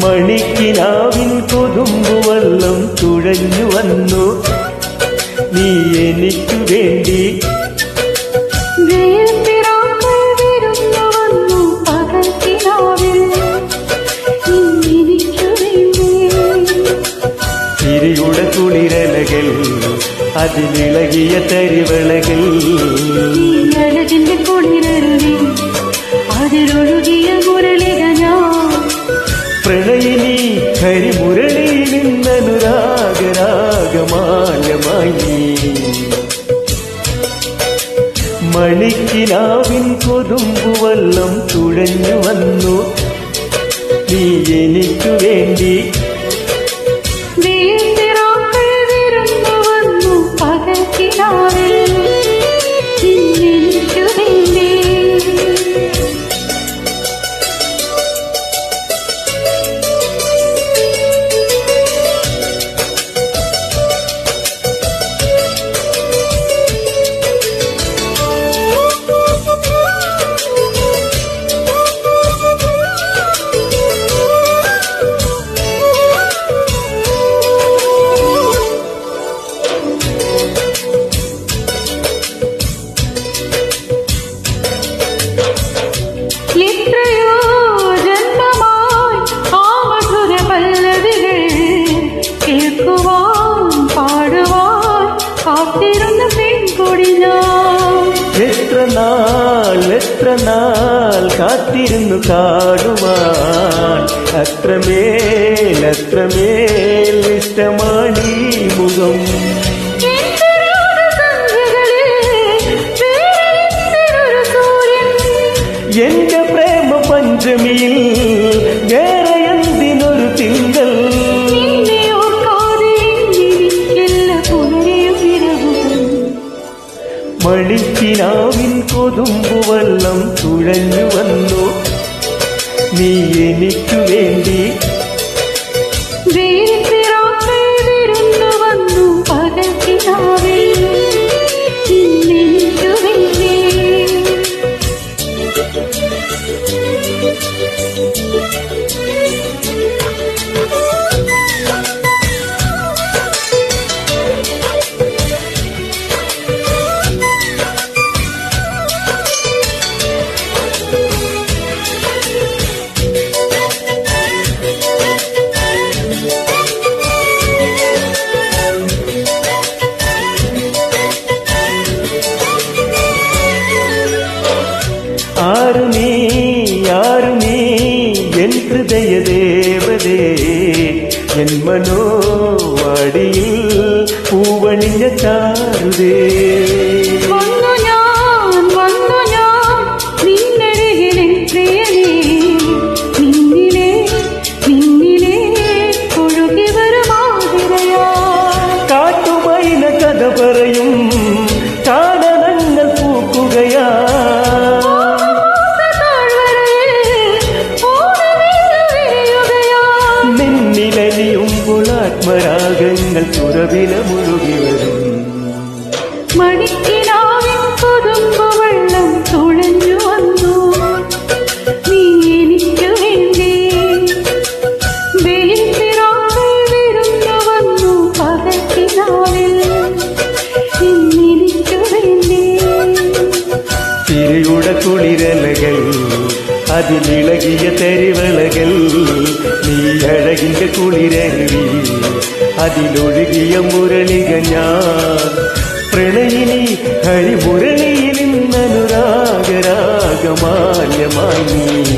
മണിക്കിനാവിൻ കൊതുമ്പുവെള്ളം തുഴഞ്ഞു വന്നു നീ എനിക്കു വേണ്ടി. ചിരിയുടെ കുളിരലകൾ അതിലിളകിയ തരിവളകൾ അഴകിന്റെ കുളിരരുവി അതിലൊഴുകിയ മുരളിക ഞാൻ. പ്രണയിനി കരിമുരളിയിൽ നിന്നനുരാഗരാഗമാലമായി. മണിക്കിനാവിൻ കൊതുമ്പുവെള്ളം തുഴഞ്ഞു വന്നു നീ എനിക്കു വേണ്ടി. എത്ര നാൾ കാത്തിരുന്നു കാണുവാൻ. അത്രമേൽ ഇഷ്ടമാണീ മുഖം. എന്റെ പ്രേമ പഞ്ചമിയിൽ വേറെ എന്തിനൊരു തിങ്കൾ. മണിക്കിനാവിൻ കൊതുമ്പുവെള്ളം തുഴഞ്ഞു വന്നു നീ എനിക്കു വേണ്ടി. ആരു നീ എൻ ഹൃദയ ദേവതേ. എൻ മനോവാടിയിൽ പൂവണിഞ്ഞ ചാരുതേ. കാട്ടുമൈന കഥ പറയും കാനനങ്ങൾ പൂക്കുകയാ. ആത്മരാഗങ്ങൾ തുറവില മുഴുകി വരും. മണിക്കിനാവിൻ കൊതുമ്പുവെള്ളം തുഴഞ്ഞു വന്നു നീ എനിക്കു വേണ്ടി. വിരുന്നു വന്നു പകൽക്കിനാവിൽ എനിക്കു വേണ്ടി. ചിരിയുടെ കുളിരലകൾ അതിലിളകിയ തരിവളകൾ നീ അഴകിന്റെ കുളിരരുവി അതിലൊഴുകിയ മുരളിക ഞാൻ. പ്രണയിനി ഹരിമുരളിയിൽ നിന്നനുരാഗരാഗമാല്യമായി നീ.